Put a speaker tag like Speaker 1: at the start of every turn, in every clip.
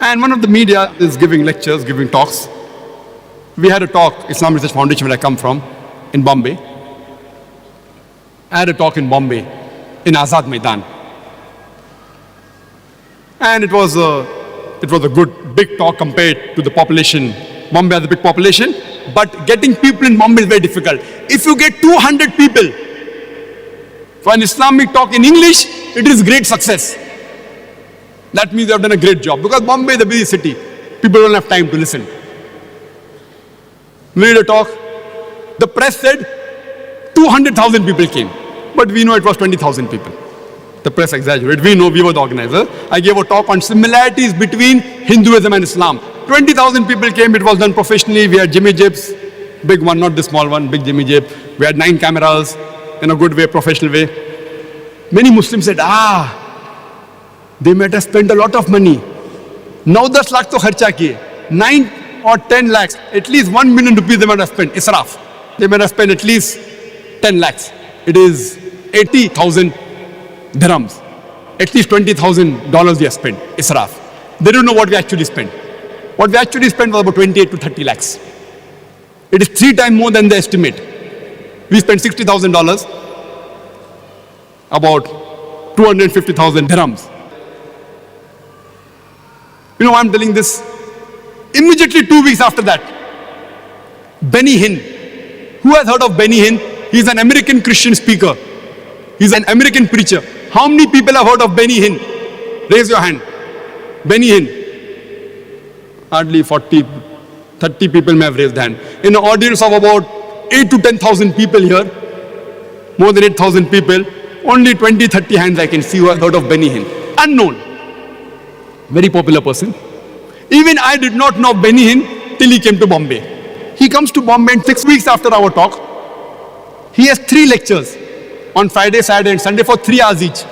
Speaker 1: And one of the media is giving lectures, giving talks. We had a talk, Islamic Research Foundation, where I come from, in Bombay. I had a talk in Bombay, in Azad Maidan. And it was a good, big talk compared to the population. Bombay has a big population, but getting people in Bombay is very difficult. If you get 200 people for an Islamic talk in English, it is great success. That means you have done a great job, because Bombay is a busy city. People don't have time to listen. We did a talk. The press said 200,000 people came, but we know it was 20,000 people. The press exaggerated. We know, we were the organizer. I gave a talk on similarities between Hinduism and Islam. 20,000 people came. It was done professionally. We had Jimmy Jibs, big one, not the small one, big Jimmy Jib. We had 9 cameras in a good way, professional way. Many Muslims said, they might have spent a lot of money. 9-10 lakh to kharcha kiye. 9 or 10 lakhs, at least 1 million rupees they might have spent. Israf. They might have spent at least 10 lakhs. It is 80,000 dirhams. At least $20,000 we have spent. Israf. They don't know what we actually spent. What we actually spent was about 28 to 30 lakhs. It is 3 times more than the estimate. We spent $60,000, about 250,000 dirhams. You know why I'm telling this? Immediately 2 weeks after that, Benny Hinn. Who has heard of Benny Hinn? He's an American Christian speaker. He's an American preacher. How many people have heard of Benny Hinn? Raise your hand. Benny Hinn. Hardly 40, 30 people may have raised hand. In an audience of about 8 to 10,000 people here, more than 8,000 people, only 20, 30 hands I can see who have heard of Benny Hinn. Unknown. Very popular person. Even I did not know Benny Hinn till he came to Bombay. He comes to Bombay, and 6 weeks after our talk, he has 3 lectures on Friday, Saturday and Sunday for 3 hours each.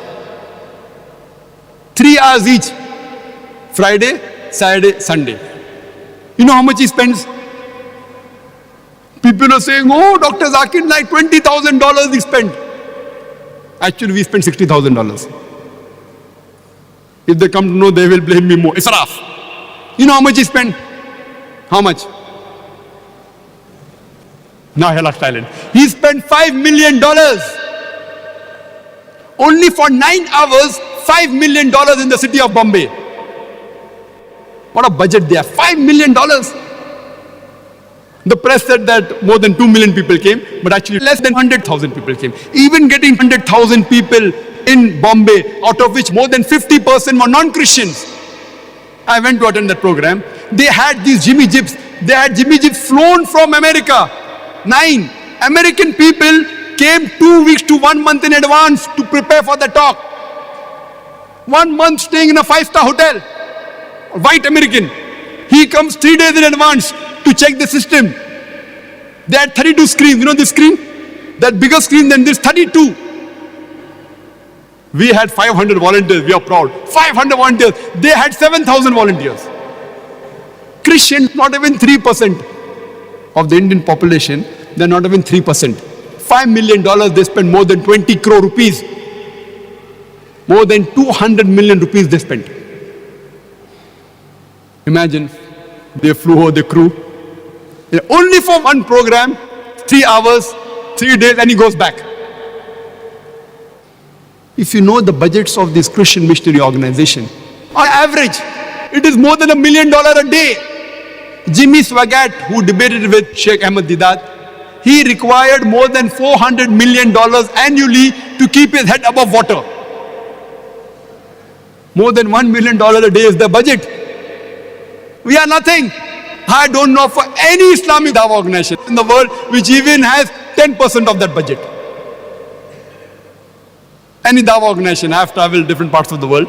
Speaker 1: 3 hours each. Friday, Saturday, Sunday. You know how much he spends? People are saying, oh, Dr. Zakir Naik, $20,000 he spent. Actually, we spent $60,000. If they come to know, they will blame me more. Israf. You know how much he spent? How much? Now he'll silent. He spent $5 million. Only for 9 hours, $5 million in the city of Bombay. What a budget they have. $5 million. The press said that more than 2 million people came, but actually less than 100,000 people came. Even getting 100,000 people in Bombay, out of which more than 50% were non-Christians. I went to attend that program. They had these Jimmy Jibs. They had Jimmy Jibs flown from America. 9 American people came 2 weeks to 1 month in advance to prepare for the talk. 1 month staying in a 5-star hotel. White American. He comes 3 days in advance to check the system. They had 32 screens. You know this screen? That bigger screen than this, 32. We had 500 volunteers. We are proud. 500 volunteers. They had 7,000 volunteers. Christians, not even 3% of the Indian population. They're not even 3%. $5 million, they spent more than 20 crore rupees. More than 200 million rupees they spent. Imagine, they flew over the crew. Only for one program, 3 hours, 3 days, and he goes back. If you know the budgets of this Christian missionary organization, on average, it is more than $1 million a day. Jimmy Swaggart, who debated with Sheikh Ahmed Didat, he required more than $400 million annually to keep his head above water. More than $1 million a day is the budget. We are nothing. I don't know for any Islamic Dawah organization in the world which even has 10% of that budget. Any Dawah organization, I have traveled different parts of the world.